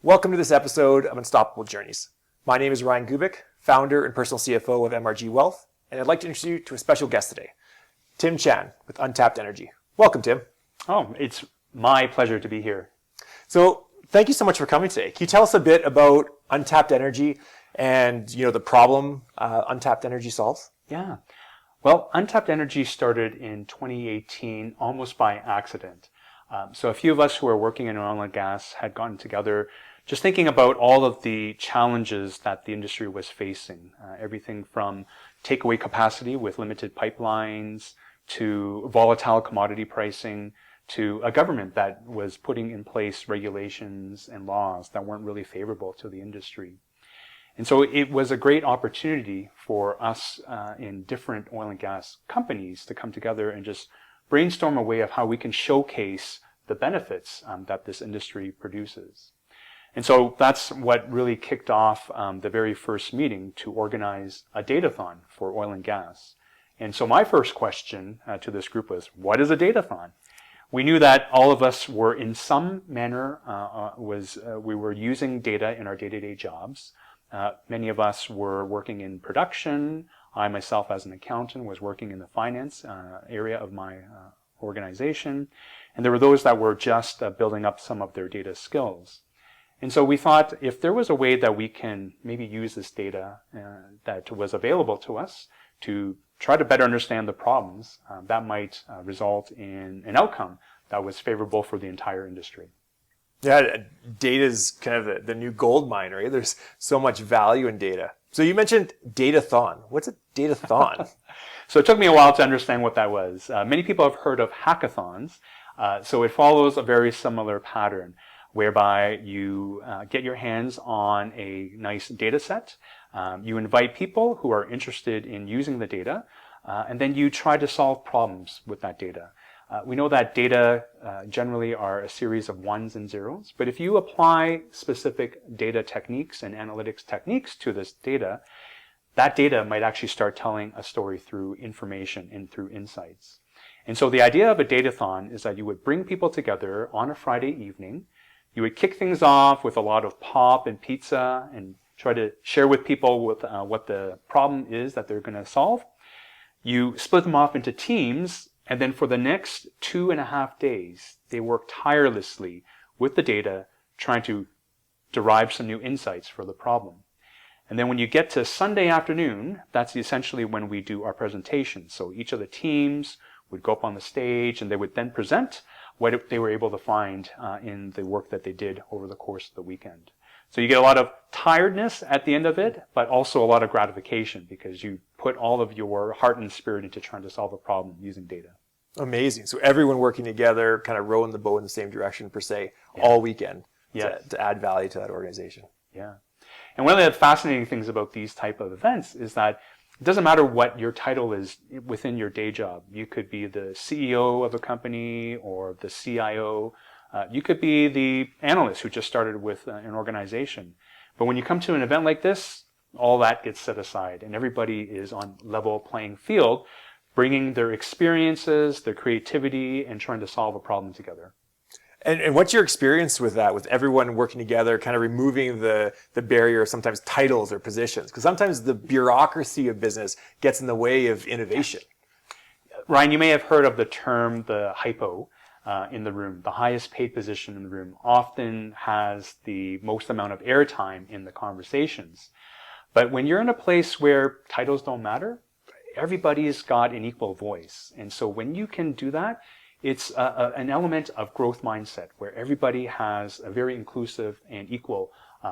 Welcome to this episode of Unstoppable Journeys. My name is Ryan Gubick, founder and personal CFO of MRG Wealth, and I'd like to introduce you to a special guest today, Tim Chan with Untapped Energy. Welcome, Tim. Oh, it's my pleasure to be here. So thank you so much for coming today. Can you tell us a bit about Untapped Energy and the problem Untapped Energy solves? Yeah. Well, Untapped Energy started in 2018 almost by accident. So a few of us who are working in oil and gas had gotten together just thinking about all of the challenges that the industry was facing. Everything from takeaway capacity with limited pipelines to volatile commodity pricing to a government that was putting in place regulations and laws that weren't really favorable to the industry. And so it was a great opportunity for us in different oil and gas companies to come together and just brainstorm a way of how we can showcase the benefits that this industry produces. And so that's what really kicked off the very first meeting to organize a datathon for oil and gas. And so my first question to this group was, what is a datathon? We knew that all of us were in some manner, we were using data in our day-to-day jobs. Many of us were working in production. I myself, as an accountant, was working in the finance area of my organization. And there were those that were just building up some of their data skills. And so we thought if there was a way that we can maybe use this data that was available to us to try to better understand the problems, that might result in an outcome that was favorable for the entire industry. Yeah, data is kind of the new gold mine, right? There's so much value in data. So you mentioned datathon. What's a datathon? So it took me a while to understand what that was. Many people have heard of hackathons. So it follows a very similar pattern whereby you get your hands on a nice data set. You invite people who are interested in using the data, and then you try to solve problems with that data. We know that data generally are a series of ones and zeros, but if you apply specific data techniques and analytics techniques to this data, that data might actually start telling a story through information and through insights. And so the idea of a datathon is that you would bring people together on a Friday evening. You would kick things off with a lot of pop and pizza and try to share with people what the problem is that they're going to solve. You split them off into teams, and then for the next 2.5 days, they work tirelessly with the data, trying to derive some new insights for the problem. And then when you get to Sunday afternoon, that's essentially when we do our presentation. So each of the teams would go up on the stage and they would then present what they were able to find in the work that they did over the course of the weekend. So you get a lot of tiredness at the end of it, but also a lot of gratification because you put all of your heart and spirit into trying to solve a problem using data. Amazing. So everyone working together, kind of rowing the boat in the same direction per se, all weekend to add value to that organization. Yeah. And one of the fascinating things about these type of events is that it doesn't matter what your title is within your day job. You could be the CEO of a company or the CIO. You could be the analyst who just started with an organization. But when you come to an event like this, all that gets set aside and everybody is on level playing field, bringing their experiences, their creativity, and trying to solve a problem together. And what's your experience with that, with everyone working together, kind of removing the barrier of sometimes titles or positions? Because sometimes the bureaucracy of business gets in the way of innovation. Ryan, you may have heard of the term the hypo in the room. The highest paid position in the room often has the most amount of airtime in the conversations. But when you're in a place where titles don't matter, everybody's got an equal voice. And so when you can do that, it's an element of growth mindset where everybody has a very inclusive and equal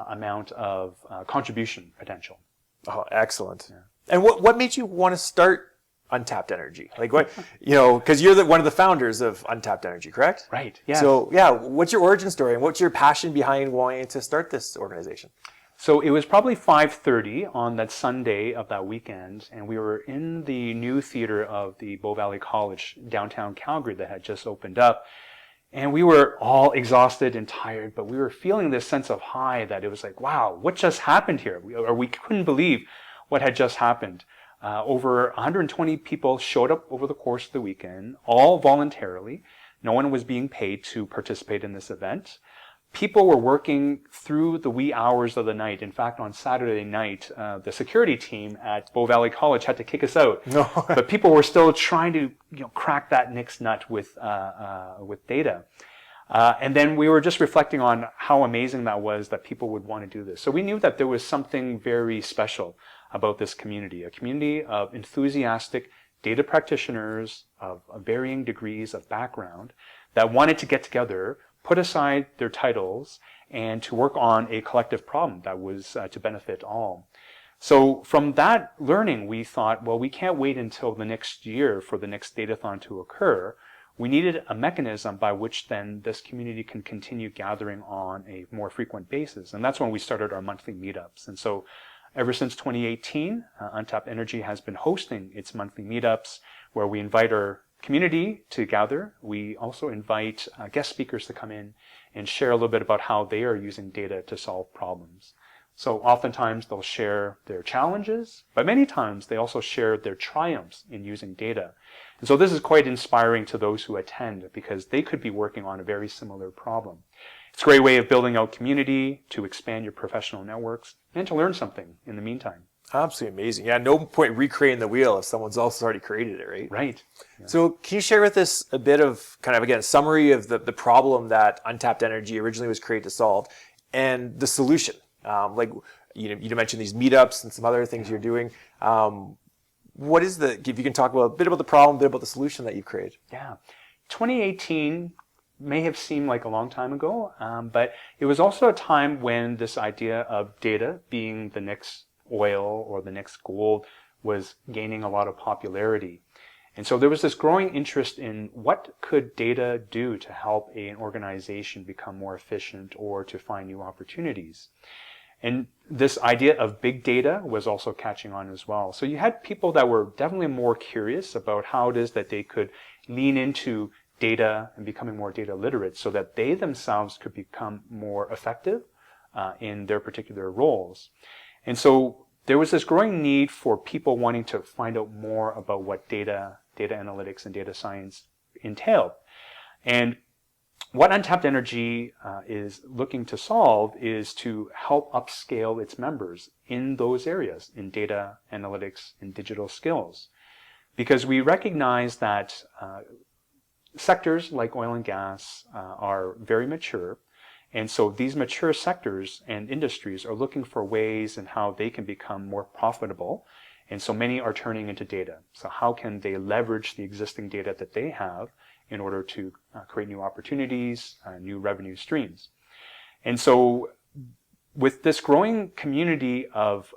amount of contribution potential. Oh, excellent. Yeah. And what made you want to start Untapped Energy? Like what, because you're one of the founders of Untapped Energy, correct? Right. Yeah. So yeah, what's your origin story and what's your passion behind wanting to start this organization? So it was probably 5:30 on that Sunday of that weekend, and we were in the new theater of the Bow Valley College downtown Calgary that had just opened up. And we were all exhausted and tired, but we were feeling this sense of high that it was like, wow, what just happened here? We couldn't believe what had just happened. Over 120 people showed up over the course of the weekend, all voluntarily. No one was being paid to participate in this event. people were working through the wee hours of the night. In fact, on Saturday night, the security team at Bow Valley College had to kick us out. No. But people were still trying to crack that Nix nut with data. And then we were just reflecting on how amazing that was that people would want to do this. So we knew that there was something very special about this community, a community of enthusiastic data practitioners of varying degrees of background that wanted to get together, put aside their titles, and to work on a collective problem that was to benefit all. So from that learning, we thought, well, we can't wait until the next year for the next Datathon to occur. We needed a mechanism by which then this community can continue gathering on a more frequent basis. And that's when we started our monthly meetups. And so ever since 2018, Untapped Energy has been hosting its monthly meetups where we invite our community to gather. We also invite guest speakers to come in and share a little bit about how they are using data to solve problems. So oftentimes they'll share their challenges, but many times they also share their triumphs in using data. And so this is quite inspiring to those who attend because they could be working on a very similar problem. It's a great way of building out community, to expand your professional networks, and to learn something in the meantime. Absolutely amazing. Yeah, no point recreating the wheel if someone's also already created it, right? Right. Yeah. So can you share with us a bit of kind of, again, a summary of the problem that Untapped Energy originally was created to solve and the solution? Like, you mentioned these meetups and some other things you're doing. What is if you can talk a bit about the problem, a bit about the solution that you've created? Yeah. 2018 may have seemed like a long time ago, but it was also a time when this idea of data being the next oil or the next gold was gaining a lot of popularity. And so there was this growing interest in what could data do to help an organization become more efficient or to find new opportunities. And this idea of big data was also catching on as well. So you had people that were definitely more curious about how it is that they could lean into data and becoming more data literate so that they themselves could become more effective in their particular roles. And so there was this growing need for people wanting to find out more about what data analytics and data science entailed. And what Untapped Energy is looking to solve is to help upscale its members in those areas, in data analytics and digital skills. Because we recognize that sectors like oil and gas are very mature. And so these mature sectors and industries are looking for ways in how they can become more profitable. And so many are turning into data. So how can they leverage the existing data that they have in order to create new opportunities, new revenue streams? And so with this growing community of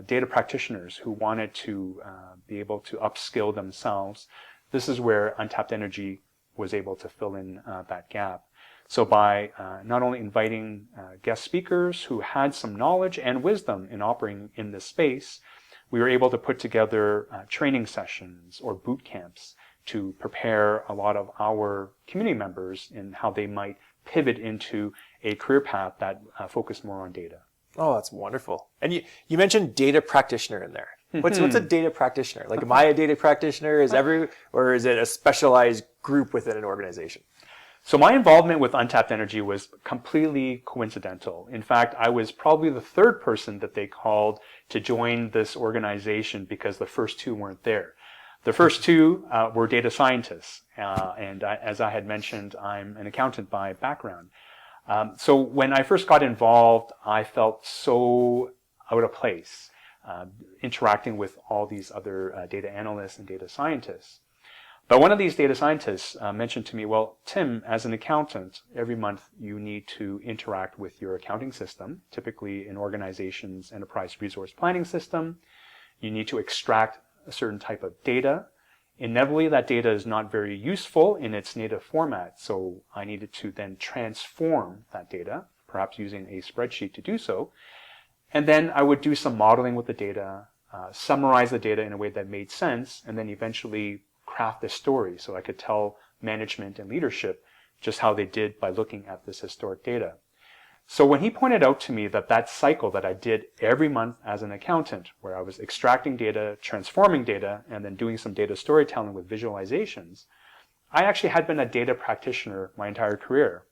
data practitioners who wanted to be able to upskill themselves, this is where Untapped Energy was able to fill in that gap. So by not only inviting guest speakers who had some knowledge and wisdom in operating in this space, we were able to put together training sessions or boot camps to prepare a lot of our community members in how they might pivot into a career path that focused more on data. Oh, that's wonderful. And you mentioned data practitioner in there. What's a data practitioner? Like, am I a data practitioner? Or is it a specialized group within an organization? So my involvement with Untapped Energy was completely coincidental. In fact, I was probably the third person that they called to join this organization because the first two weren't there. The first two were data scientists. As I had mentioned, I'm an accountant by background. So when I first got involved, I felt so out of place, interacting with all these other data analysts and data scientists. But one of these data scientists mentioned to me, well, Tim, as an accountant, every month you need to interact with your accounting system, typically an organization's enterprise resource planning system. You need to extract a certain type of data. Inevitably, that data is not very useful in its native format, so I needed to then transform that data, perhaps using a spreadsheet to do so. And then I would do some modeling with the data, summarize the data in a way that made sense, and then eventually craft a story so I could tell management and leadership just how they did by looking at this historic data. So when he pointed out to me that cycle that I did every month as an accountant, where I was extracting data, transforming data, and then doing some data storytelling with visualizations, I actually had been a data practitioner my entire career.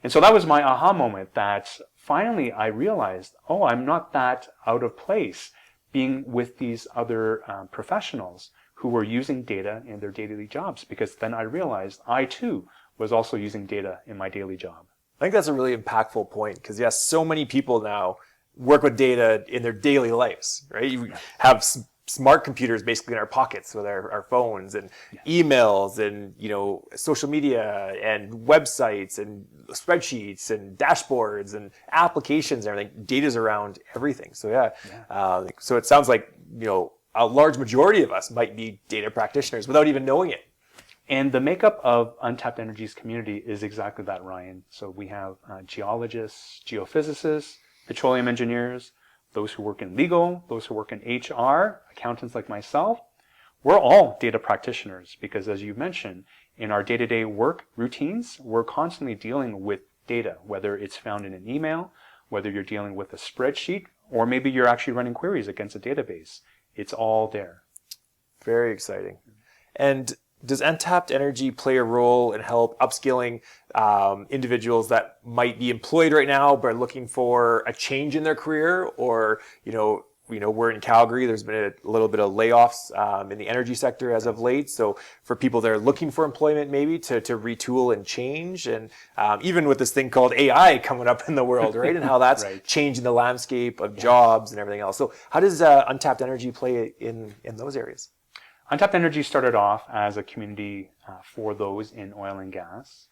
And so that was my aha moment, that finally I realized, oh, I'm not that out of place being with these other professionals who were using data in their daily jobs, because then I realized I too was also using data in my daily job. I think that's a really impactful point because, yes, so many people now work with data in their daily lives, right? You have smart computers basically in our pockets with our phones and emails and, social media and websites and spreadsheets and dashboards and applications and everything. Data's around everything. So, so it sounds like, a large majority of us might be data practitioners without even knowing it. And the makeup of Untapped Energy's community is exactly that, Ryan. So we have geologists, geophysicists, petroleum engineers, those who work in legal, those who work in HR, accountants like myself. We're all data practitioners because, as you mentioned, in our day-to-day work routines, we're constantly dealing with data, whether it's found in an email, whether you're dealing with a spreadsheet, or maybe you're actually running queries against a database. It's all there. Very exciting. And does Untapped Energy play a role in help upskilling individuals that might be employed right now but are looking for a change in their career? Or, we're in Calgary. There's been a little bit of layoffs in the energy sector as of late. So for people that are looking for employment, maybe to retool and change, and even with this thing called AI coming up in the world, right? And how that's changing the landscape of jobs and everything else. So how does Untapped Energy play in those areas? Untapped Energy started off as a community for those in oil and gas.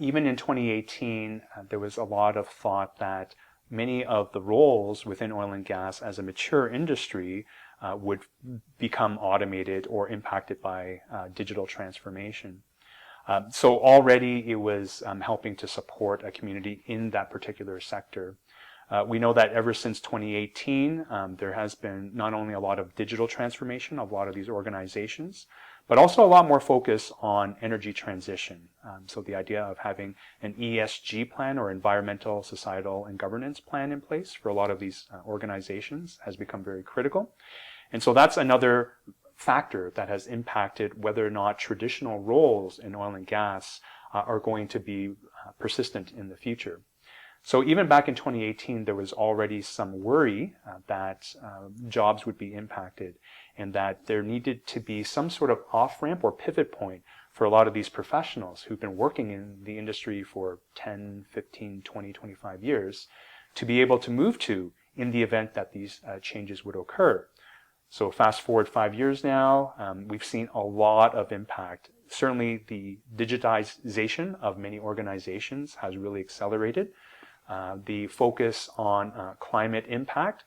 Even in 2018, there was a lot of thought that many of the roles within oil and gas as a mature industry would become automated or impacted by digital transformation. So already it was helping to support a community in that particular sector. We know that ever since 2018, there has been not only a lot of digital transformation of a lot of these organizations, but also a lot more focus on energy transition. So the idea of having an ESG plan, or environmental, societal, and governance plan in place for a lot of these organizations has become very critical. And so that's another factor that has impacted whether or not traditional roles in oil and gas are going to be persistent in the future. So even back in 2018, there was already some worry that jobs would be impacted and that there needed to be some sort of off-ramp or pivot point for a lot of these professionals who've been working in the industry for 10, 15, 20, 25 years to be able to move to in the event that these changes would occur. So fast forward 5 years now, we've seen a lot of impact. Certainly the digitization of many organizations has really accelerated. The focus on climate impact,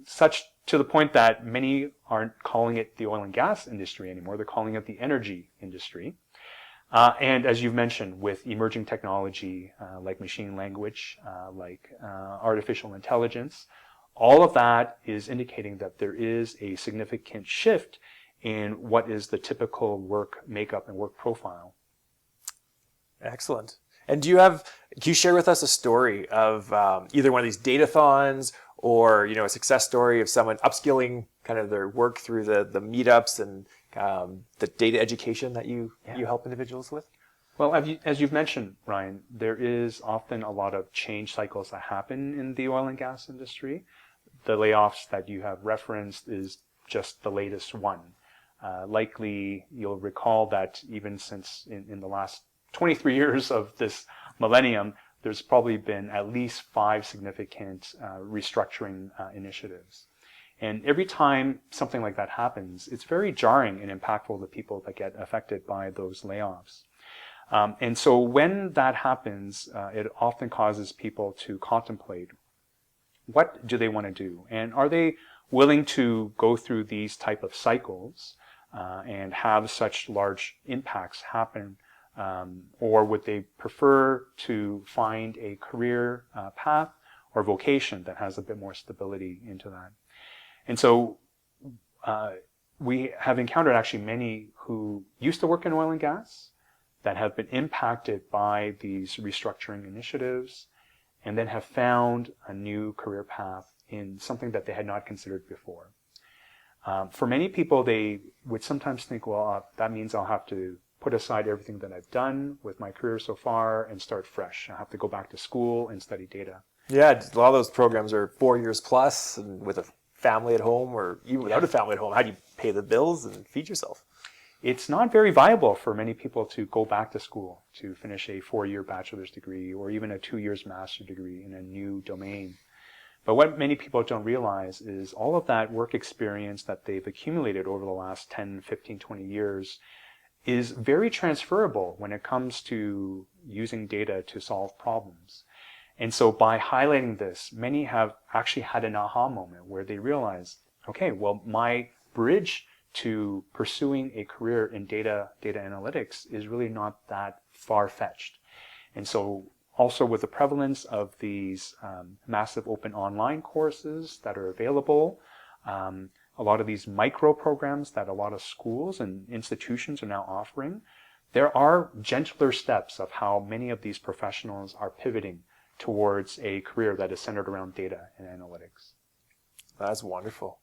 such to the point that many aren't calling it the oil and gas industry anymore. They're calling it the energy industry. And as you've mentioned, with emerging technology like machine language, like artificial intelligence, all of that is indicating that there is a significant shift in what is the typical work makeup and work profile. Excellent. And can you share with us a story of either one of these data-thons or, a success story of someone upskilling kind of their work through the meetups and the data education that you help individuals with? Well, as you've mentioned, Ryan, there is often a lot of change cycles that happen in the oil and gas industry. The layoffs that you have referenced is just the latest one. Likely, you'll recall that even since in the last 23 years of this millennium, there's probably been at least 5 significant restructuring initiatives. And every time something like that happens, it's very jarring and impactful to people that get affected by those layoffs. And so when that happens, it often causes people to contemplate, what do they want to do? And are they willing to go through these type of cycles and have such large impacts happen? Or would they prefer to find a career path or vocation that has a bit more stability into that? And so we have encountered actually many who used to work in oil and gas that have been impacted by these restructuring initiatives and then have found a new career path in something that they had not considered before. For many people, they would sometimes think, well, that means I'll have to put aside everything that I've done with my career so far and start fresh. I have to go back to school and study data. Yeah, a lot of those programs are 4 years plus, and with a family at home, or even without a family at home, how do you pay the bills and feed yourself? It's not very viable for many people to go back to school to finish a 4-year bachelor's degree or even a 2 years master's degree in a new domain. But what many people don't realize is all of that work experience that they've accumulated over the last 10, 15, 20 years is very transferable when it comes to using data to solve problems. And so by highlighting this, many have actually had an aha moment where they realize, okay, well, my bridge to pursuing a career in data analytics is really not that far-fetched. And so also with the prevalence of these massive open online courses that are available, a lot of these micro programs that a lot of schools and institutions are now offering, there are gentler steps of how many of these professionals are pivoting towards a career that is centered around data and analytics. That's wonderful.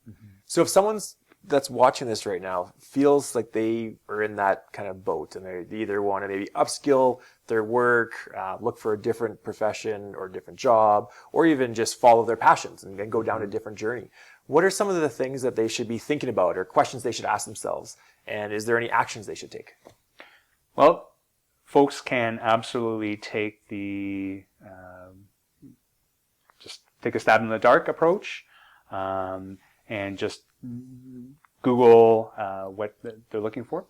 So if someone's that's watching this right now feels like they are in that kind of boat and they either want to maybe upskill their work, look for a different profession or a different job, or even just follow their passions and then go down a different journey, what are some of the things that they should be thinking about or questions they should ask themselves? And is there any actions they should take? Well, folks can absolutely take the just take a stab in the dark approach and just Google what they're looking for.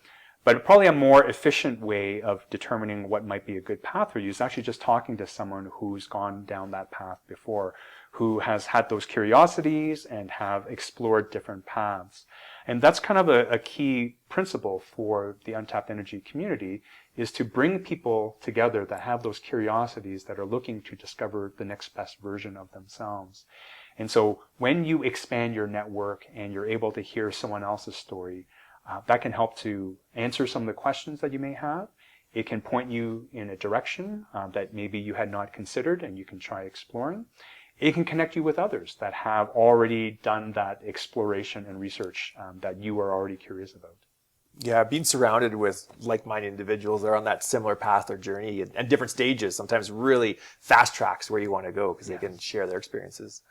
But probably a more efficient way of determining what might be a good path for you is actually just talking to someone who's gone down that path before, who has had those curiosities and have explored different paths. And that's kind of a key principle for the Untapped Energy community, is to bring people together that have those curiosities, that are looking to discover the next best version of themselves. And so when you expand your network and you're able to hear someone else's story, that can help to answer some of the questions that you may have. It can point you in a direction that maybe you had not considered and you can try exploring. It can connect you with others that have already done that exploration and research that you are already curious about. Yeah, being surrounded with like-minded individuals that are on that similar path or journey and different stages, sometimes really fast tracks where you want to go because they can share their experiences.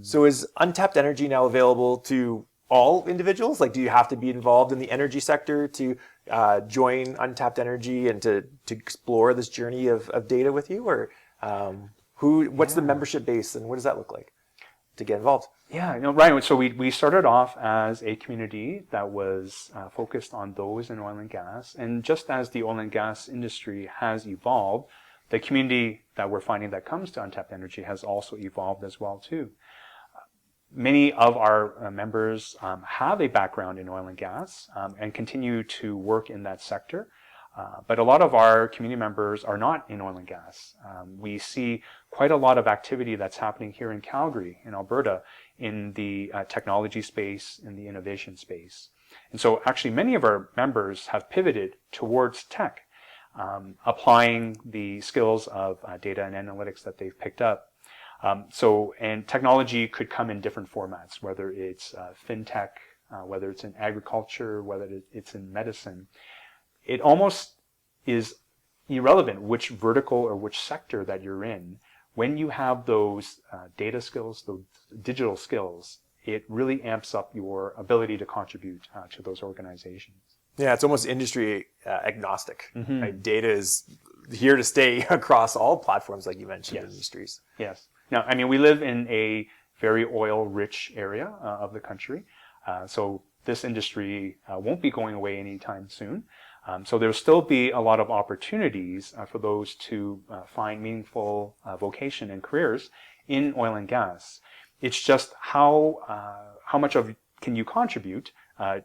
So is Untapped Energy now available to all individuals? Like, do you have to be involved in the energy sector to join Untapped Energy and to explore this journey of data with you? Or what's the membership base and what does that look like to get involved? Yeah, right. So we started off as a community that was focused on those in oil and gas. And just as the oil and gas industry has evolved, the community that we're finding that comes to Untapped Energy has also evolved as well too. Many of our members have a background in oil and gas and continue to work in that sector. But a lot of our community members are not in oil and gas. We see quite a lot of activity that's happening here in Calgary, in Alberta, in the technology space, in the innovation space. And so actually many of our members have pivoted towards tech, applying the skills of data and analytics that they've picked up. And technology could come in different formats, whether it's fintech, whether it's in agriculture, whether it's in medicine. It almost is irrelevant which vertical or which sector that you're in. When you have those data skills, those digital skills, it really amps up your ability to contribute to those organizations. Yeah, it's almost industry agnostic. Right? Data is here to stay across all platforms, like you mentioned, in industries. Yes. Now, I mean, we live in a very oil-rich area of the country, so this industry won't be going away anytime soon. So there'll still be a lot of opportunities for those to find meaningful vocation and careers in oil and gas. It's just how much can you contribute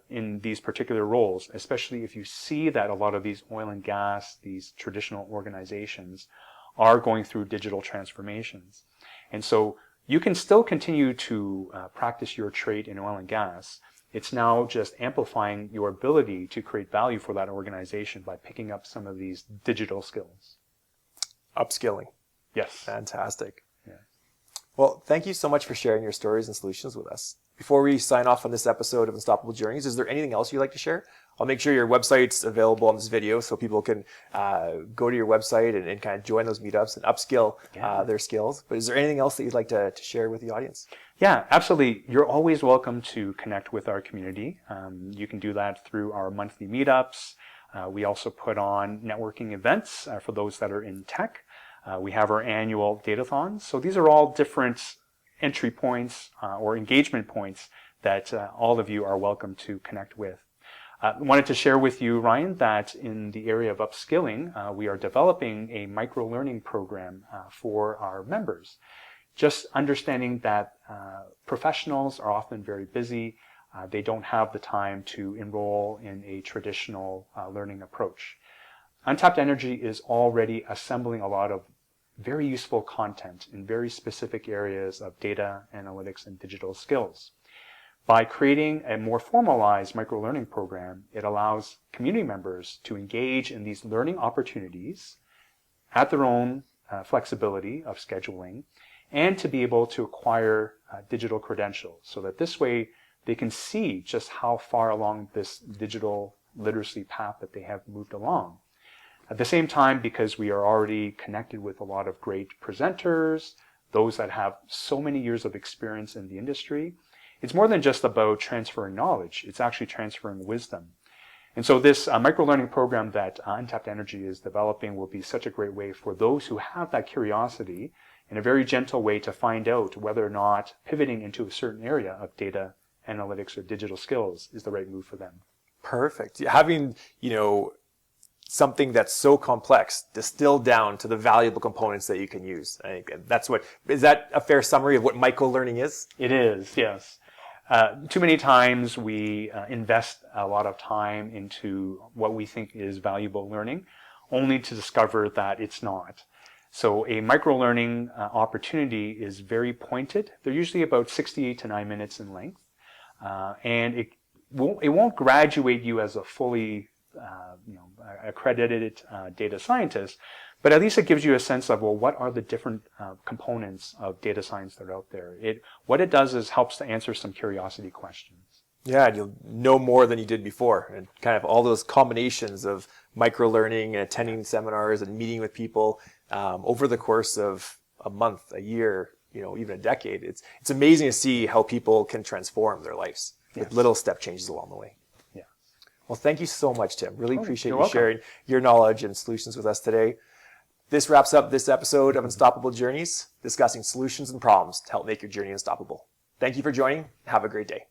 in these particular roles, especially if you see that a lot of these oil and gas, these traditional organizations, are going through digital transformations. And so you can still continue to practice your trade in oil and gas. It's now just amplifying your ability to create value for that organization by picking up some of these digital skills. Upskilling. Yes. Fantastic. Yeah. Well, thank you so much for sharing your stories and solutions with us. Before we sign off on this episode of Unstoppable Journeys, is there anything else you'd like to share I'll make sure your website's available on this video so people can go to your website and kind of join those meetups and upskill their skills. But is there anything else that you'd like to share with the audience? Yeah, absolutely. You're always welcome to connect with our community. You can do that through our monthly meetups. We also put on networking events for those that are in tech. We have our annual datathons. So these are all different entry points or engagement points that all of you are welcome to connect with. I wanted to share with you, Ryan, that in the area of upskilling, we are developing a micro-learning program for our members. Just understanding that professionals are often very busy. They don't have the time to enroll in a traditional learning approach. Untapped Energy is already assembling a lot of very useful content in very specific areas of data, analytics, and digital skills. By creating a more formalized micro-learning program, it allows community members to engage in these learning opportunities at their own flexibility of scheduling, and to be able to acquire digital credentials so that this way they can see just how far along this digital literacy path that they have moved along. At the same time, because we are already connected with a lot of great presenters, those that have so many years of experience in the industry, it's more than just about transferring knowledge. It's actually transferring wisdom. And so this micro-learning program that Untapped Energy is developing will be such a great way for those who have that curiosity in a very gentle way to find out whether or not pivoting into a certain area of data, analytics, or digital skills is the right move for them. Perfect. Having, something that's so complex distilled down to the valuable components that you can use. I think is that a fair summary of what micro-learning is? It is, yes. Too many times we invest a lot of time into what we think is valuable learning, only to discover that it's not. So a micro-learning opportunity is very pointed. They're usually about 68 to 9 minutes in length. And it won't graduate you as a fully accredited data scientist, but at least it gives you a sense of, well, what are the different components of data science that are out there? What it does is helps to answer some curiosity questions. Yeah, and you'll know more than you did before, and kind of all those combinations of micro-learning and attending seminars and meeting with people over the course of a month, a year, even a decade. It's amazing to see how people can transform their lives with little step changes along the way. Yeah. Well, thank you so much, Tim. Really appreciate you welcome. sharing your knowledge and solutions with us today. This wraps up this episode of Unstoppable Journeys, discussing solutions and problems to help make your journey unstoppable. Thank you for joining. Have a great day.